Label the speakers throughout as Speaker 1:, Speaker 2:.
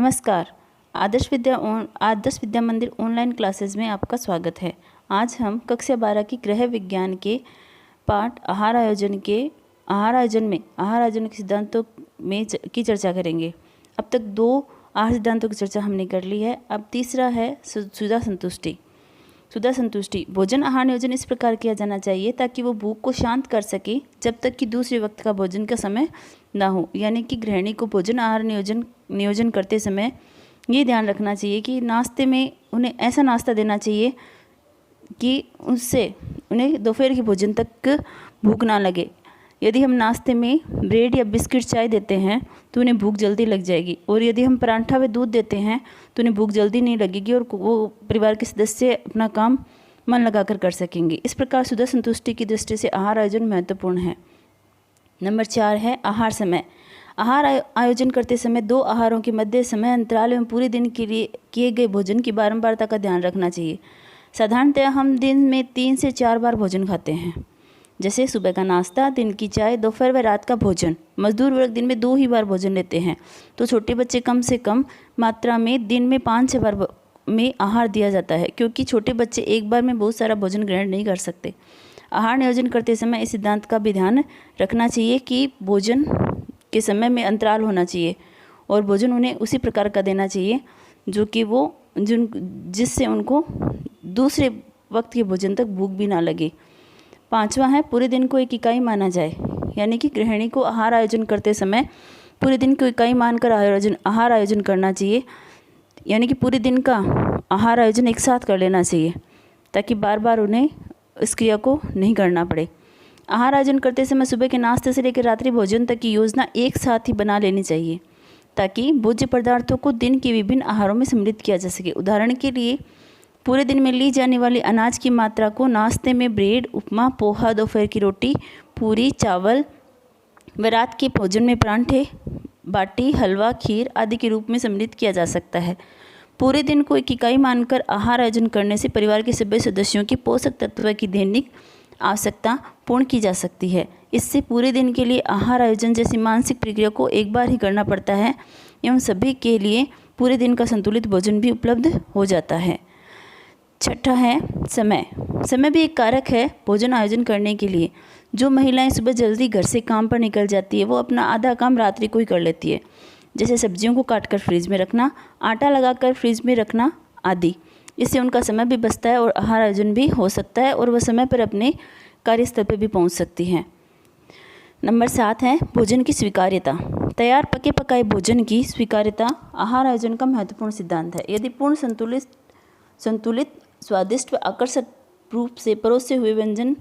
Speaker 1: नमस्कार। आदर्श विद्या मंदिर online classes में आपका स्वागत है। आज हम कक्षा 12 की गृह विज्ञान के पाठ आहार आयोजन के सिद्धांतों की चर्चा करेंगे। अब तक 2 आहार सिद्धांतों की चर्चा हमने कर ली है। अब तीसरा है सुधा संतुष्टि। भोजन आहार नियोजन इस प्रकार किया जाना चाहिए ताकि वो भूख को शांत कर सके जब तक कि दूसरे वक्त का भोजन का समय ना हो। यानी कि गृहिणी को भोजन आहार नियोजन करते समय ये ध्यान रखना चाहिए कि नाश्ते में उन्हें ऐसा नाश्ता देना चाहिए कि उससे उन्हें दोपहर के भोजन तक भूख ना लगे। यदि हम नाश्ते में ब्रेड या बिस्किट चाय देते हैं तो उन्हें भूख जल्दी लग जाएगी, और यदि हम परांठा व दूध देते हैं तो उन्हें भूख जल्दी नहीं लगेगी और वो परिवार के सदस्य अपना काम मन लगाकर कर सकेंगे। इस प्रकार सुधा संतुष्टि की दृष्टि से आहार आयोजन महत्वपूर्ण है। नंबर 4 है आहार समय। आहार आयोजन करते समय 2 आहारों के मध्य समय अंतराल एवं पूरे दिन के लिए किए गए भोजन की बारंबारता का ध्यान रखना चाहिए। साधारणतः हम दिन में 3 से 4 बार भोजन खाते हैं, जैसे सुबह का नाश्ता, दिन की चाय, दोपहर व रात का भोजन। मजदूर वर्ग दिन में 2 ही बार भोजन लेते हैं, तो छोटे बच्चे कम से कम मात्रा में दिन में 5-6 बार में आहार दिया जाता है, क्योंकि छोटे बच्चे एक बार में बहुत सारा भोजन ग्रहण नहीं कर सकते। आहार नियोजन करते समय इस सिद्धांत का भी ध्यान रखना चाहिए कि भोजन के समय में अंतराल होना चाहिए और भोजन उन्हें उसी प्रकार का देना चाहिए जिससे उनको दूसरे वक्त के भोजन तक भूख भी ना लगे। 5वां है पूरे दिन को एक इकाई माना जाए। यानी कि गृहिणी को आहार आयोजन करते समय पूरे दिन को इकाई मानकर आहार आयोजन करना चाहिए। यानी कि पूरे दिन का आहार आयोजन एक साथ कर लेना चाहिए ताकि बार बार उन्हें इस क्रिया को नहीं करना पड़े। आहार आयोजन करते समय सुबह के नाश्ते से लेकर रात्रि भोजन तक की योजना एक साथ ही बना लेनी चाहिए ताकि भोज्य पदार्थों को दिन के विभिन्न आहारों में सम्मिलित किया जा सके। उदाहरण के लिए पूरे दिन में ली जाने वाली अनाज की मात्रा को नाश्ते में ब्रेड, उपमा, पोहा, दोपहर की रोटी, पूरी, चावल व रात के भोजन में परांठे, बाटी, हलवा, खीर आदि के रूप में सम्मिलित किया जा सकता है। पूरे दिन को एक इकाई मानकर आहार आयोजन करने से परिवार के सभी सदस्यों की पोषक तत्व की दैनिक आवश्यकता पूर्ण की जा सकती है। इससे पूरे दिन के लिए आहार आयोजन जैसी मानसिक प्रक्रिया को एक बार ही करना पड़ता है एवं सभी के लिए पूरे दिन का संतुलित भोजन भी उपलब्ध हो जाता है। 6ठा है समय भी एक कारक है भोजन आयोजन करने के लिए। जो महिलाएं सुबह जल्दी घर से काम पर निकल जाती है वो अपना आधा काम रात्रि को ही कर लेती है, जैसे सब्जियों को काटकर फ्रिज में रखना, आटा लगाकर फ्रिज में रखना आदि। इससे उनका समय भी बचता है और आहार आयोजन भी हो सकता है और वह समय पर अपने कार्यस्थल पर भी पहुंच सकती हैं। नंबर 7 है भोजन की स्वीकार्यता। तैयार पके पकाए भोजन की स्वीकार्यता आहार आयोजन का महत्वपूर्ण सिद्धांत है। यदि पूर्ण संतुलित, स्वादिष्ट व आकर्षक रूप से परोसे हुए व्यंजन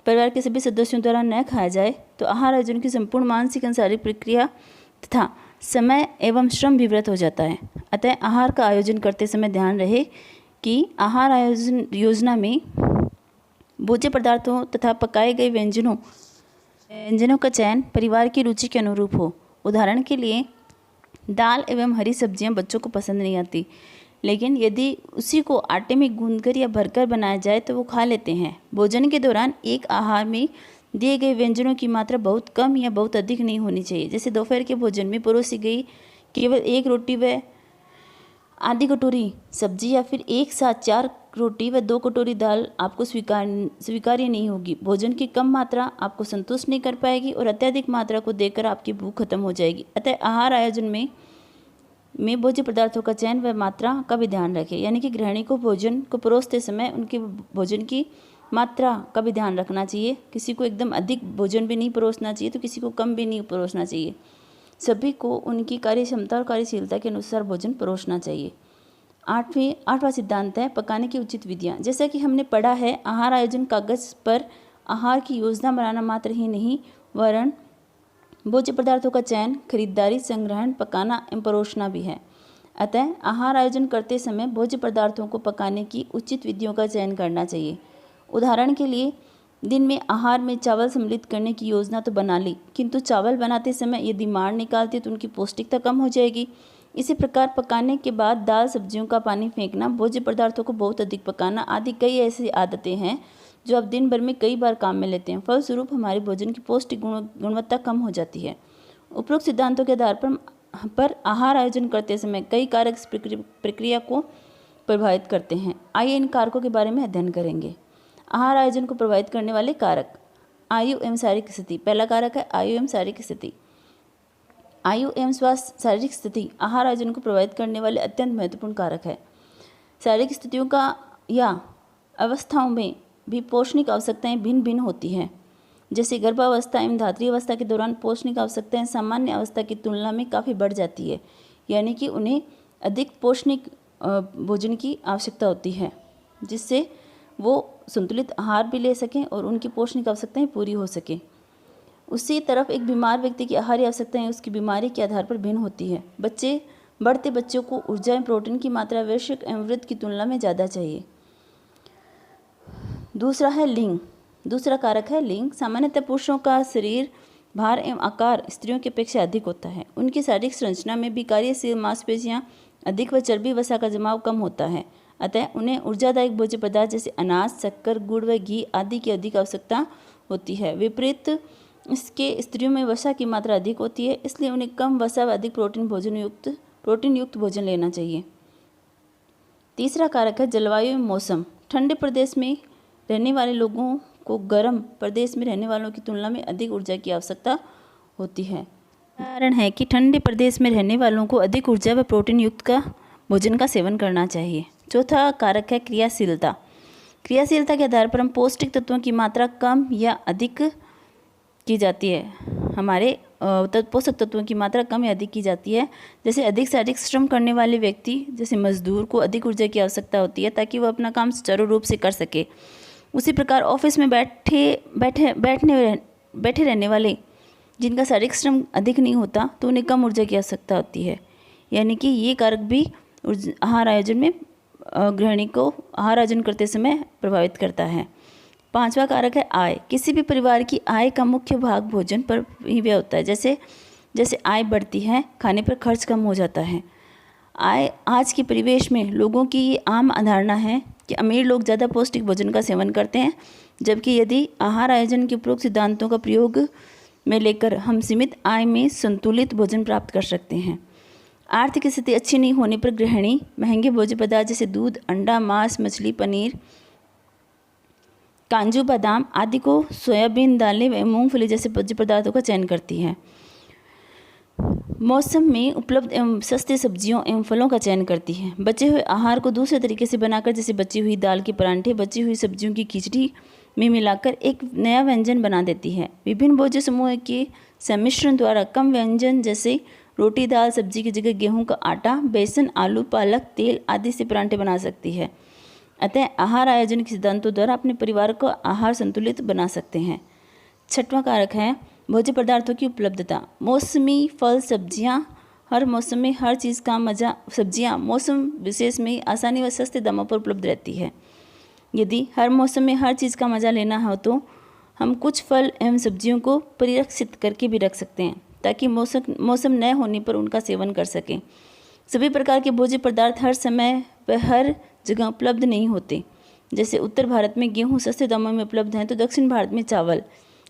Speaker 1: परिवार के सभी सदस्यों द्वारा न खाया जाए तो आहार आयोजन की संपूर्ण मानसिक एवं शारीरिक प्रक्रिया तथा समय एवं श्रम भी व्यर्थ हो जाता है। अतः आहार का आयोजन करते समय ध्यान रहे कि आहार आयोजन योजना में भोज्य पदार्थों तथा पकाए गए व्यंजनों का चयन परिवार की रुचि के अनुरूप हो। उदाहरण के लिए दाल एवं हरी सब्जियां बच्चों को पसंद नहीं आती, लेकिन यदि उसी को आटे में गूंथकर या भरकर बनाया जाए तो वो खा लेते हैं। भोजन के दौरान एक आहार में दिए गए व्यंजनों की मात्रा बहुत कम या बहुत अधिक नहीं होनी चाहिए। जैसे दोपहर के भोजन में परोसी गई केवल 1 रोटी व आधी कटोरी सब्जी या फिर एक साथ 4 रोटी व 2 कटोरी दाल आपको स्वीकार्य नहीं होगी। भोजन की कम मात्रा आपको संतुष्ट नहीं कर पाएगी और अत्यधिक मात्रा को देकर आपकी भूख खत्म हो जाएगी। अतः आहार आयोजन में भोज्य पदार्थों का चयन व मात्रा का भी ध्यान रखें। यानी कि गृहिणी को भोजन को परोसते समय उनके भोजन की मात्रा का भी ध्यान रखना चाहिए। किसी को एकदम अधिक भोजन भी नहीं परोसना चाहिए तो किसी को कम भी नहीं परोसना चाहिए। सभी को उनकी कार्य क्षमता और कार्यशीलता के अनुसार भोजन परोसना चाहिए। 8वां सिद्धांत है पकाने की उचित विधियाँ। जैसा कि हमने पढ़ा है, आहार आयोजन कागज पर आहार की योजना बनाना मात्र ही नहीं वरन भोज्य पदार्थों का चयन, खरीदारी, संग्रहण, पकाना एवं परोसना भी है। अतः आहार आयोजन करते समय भोज्य पदार्थों को पकाने की उचित विधियों का चयन करना चाहिए। उदाहरण के लिए दिन में आहार में चावल सम्मिलित करने की योजना तो बना ली, किंतु चावल बनाते समय यदि माड़ निकालते तो उनकी पौष्टिकता कम हो जाएगी। इसी प्रकार पकाने के बाद दाल सब्जियों का पानी फेंकना, भोज्य पदार्थों को बहुत अधिक पकाना आदि कई ऐसी आदतें हैं जो आप दिन भर में कई बार काम में लेते हैं। फलस्वरूप हमारे भोजन की पौष्टिक गुणवत्ता कम हो जाती है। उपरोक्त सिद्धांतों के आधार पर पर आहार आयोजन करते समय कई कारक इस प्रक्रिया को प्रभावित करते हैं। आइए इन कारकों के बारे में अध्ययन करेंगे। आहार आयोजन को प्रभावित करने वाले कारक। आयु एवं शारीरिक स्थिति। पहला कारक है आयु एवं शारीरिक स्थिति। आयु एवं स्वास्थ्य शारीरिक स्थिति आहार आयोजन को प्रभावित करने वाले अत्यंत महत्वपूर्ण कारक है। शारीरिक स्थितियों का या अवस्थाओं में भी पोषणिक आवश्यकताएं भिन्न भिन्न होती हैं। जैसे गर्भावस्था एवं धात्री अवस्था के दौरान पोषणिक आवश्यकताएं सामान्य अवस्था की तुलना में काफ़ी बढ़ जाती है, यानी कि उन्हें अधिक पोषणिक भोजन की आवश्यकता होती है, जिससे वो संतुलित आहार भी ले सकें और उनकी पोषणिक आवश्यकताएं पूरी हो सकें। उसी तरफ एक बीमार व्यक्ति की आहार्य आवश्यकताएं उसकी बीमारी के आधार पर भिन्न होती है। बढ़ते बच्चों को ऊर्जा एवं प्रोटीन की मात्रा आवश्यक एवं वृद्ध की तुलना में ज़्यादा चाहिए। दूसरा है लिंग। दूसरा कारक है लिंग। सामान्यतः पुरुषों का शरीर भार एवं आकार स्त्रियों की अपेक्षा अधिक होता है। उनकी शारीरिक संरचना में भी कार्यशील मांसपेशियां अधिक व चर्बी वसा का जमाव कम होता है, अतः उन्हें ऊर्जादायक भोज्य पदार्थ जैसे अनाज, शक्कर, गुड़ व घी आदि की अधिक आवश्यकता होती है। विपरीत इसके स्त्रियों में वसा की मात्रा अधिक होती है, इसलिए उन्हें कम वसा व अधिक प्रोटीन युक्त भोजन लेना चाहिए। तीसरा कारक है जलवायु एवं मौसम। ठंडे प्रदेश में रहने वाले लोगों को गर्म प्रदेश में रहने वालों की तुलना में अधिक ऊर्जा की आवश्यकता होती है। कारण है कि ठंडे प्रदेश में रहने वालों को अधिक ऊर्जा व प्रोटीन युक्त का भोजन का सेवन करना चाहिए। चौथा कारक है क्रियाशीलता। क्रियाशीलता के आधार पर हम पौष्टिक तत्वों की मात्रा कम या अधिक की जाती है। हमारे पोषक तत्वों की मात्रा कम या अधिक की जाती है। जैसे अधिक शारीरिक श्रम करने वाले व्यक्ति जैसे मजदूर को अधिक ऊर्जा की आवश्यकता होती है ताकि वह अपना काम सुचारू रूप से कर सके। उसी प्रकार ऑफिस में बैठे रहने वाले जिनका शारीरिक श्रम अधिक नहीं होता तो उन्हें कम ऊर्जा की आवश्यकता होती है। यानी कि ये कारक भी आहार आयोजन में गृहिणी को आहार आयोजन करते समय प्रभावित करता है। पांचवा कारक है आय। किसी भी परिवार की आय का मुख्य भाग भोजन पर ही व्यय होता है। जैसे आय बढ़ती है, खाने पर खर्च कम हो जाता है। आज के परिवेश में लोगों की ये आम अवधारणा है कि अमीर लोग ज़्यादा पौष्टिक भोजन का सेवन करते हैं, जबकि यदि आहार आयोजन के उपरोक्त सिद्धांतों का प्रयोग में लेकर हम सीमित आय में संतुलित भोजन प्राप्त कर सकते हैं। आर्थिक स्थिति अच्छी नहीं होने पर गृहिणी महंगे भोज्य पदार्थ जैसे दूध, अंडा, मांस, मछली, पनीर, काजू, बादाम आदि को सोयाबीन, दालें व मूंगफली जैसे भोज्य पदार्थों का चयन करती है। मौसम में उपलब्ध एवं सस्ते सब्जियों एवं फलों का चयन करती है। बचे हुए आहार को दूसरे तरीके से बनाकर जैसे बची हुई दाल के परांठे, बची हुई सब्जियों की खिचड़ी में मिलाकर एक नया व्यंजन बना देती है। विभिन्न भोज्य समूह के सम्मिश्रण द्वारा कम व्यंजन जैसे रोटी, दाल, सब्जी की जगह गेहूं का आटा, बेसन, आलू, पालक, तेल आदि से परांठे बना सकती है। अतः आहार आयोजन के सिद्धांतों द्वारा अपने परिवार को आहार संतुलित बना सकते हैं। छठवां कारक है भोज्य पदार्थों की उपलब्धता। मौसमी फल, सब्जियां हर मौसम में हर चीज़ का मज़ा सब्जियां मौसम विशेष में आसानी व सस्ते दामों पर उपलब्ध रहती है। यदि हर मौसम में हर चीज़ का मज़ा लेना हो तो हम कुछ फल एवं सब्जियों को परिरक्षित करके भी रख सकते हैं ताकि मौसम न होने पर उनका सेवन कर सकें। सभी प्रकार के भोज्य पदार्थ हर समय व हर जगह उपलब्ध नहीं होते। जैसे उत्तर भारत में गेहूँ सस्ते दामों में उपलब्ध हैं तो दक्षिण भारत में चावल,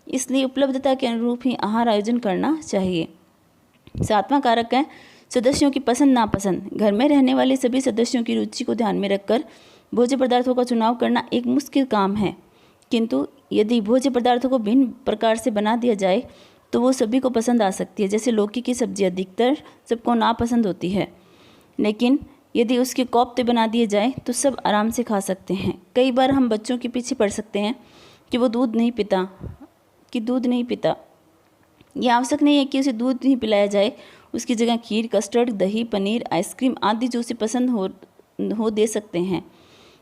Speaker 1: इसलिए उपलब्धता के अनुरूप ही आहार आयोजन करना चाहिए। सातवां कारक है सदस्यों की पसंद नापसंद। घर में रहने वाले सभी सदस्यों की रुचि को ध्यान में रखकर भोज्य पदार्थों का चुनाव करना एक मुश्किल काम है, किंतु यदि भोज्य पदार्थों को भिन्न प्रकार से बना दिया जाए तो वो सभी को पसंद आ सकती है। जैसे लौकी की सब्जी अधिकतर सबको नापसंद होती है, लेकिन यदि उसके कोफ्ते बना दिए जाए तो सब आराम से खा सकते हैं। कई बार हम बच्चों के पीछे पड़ सकते हैं कि वो दूध नहीं पीता। ये आवश्यक नहीं है कि उसे दूध नहीं पिलाया जाए, उसकी जगह खीर, कस्टर्ड, दही, पनीर, आइसक्रीम आदि जो उसे पसंद हो दे सकते हैं।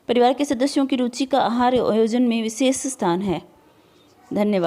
Speaker 1: परिवार के सदस्यों की रुचि का आहार आयोजन में विशेष स्थान है। धन्यवाद।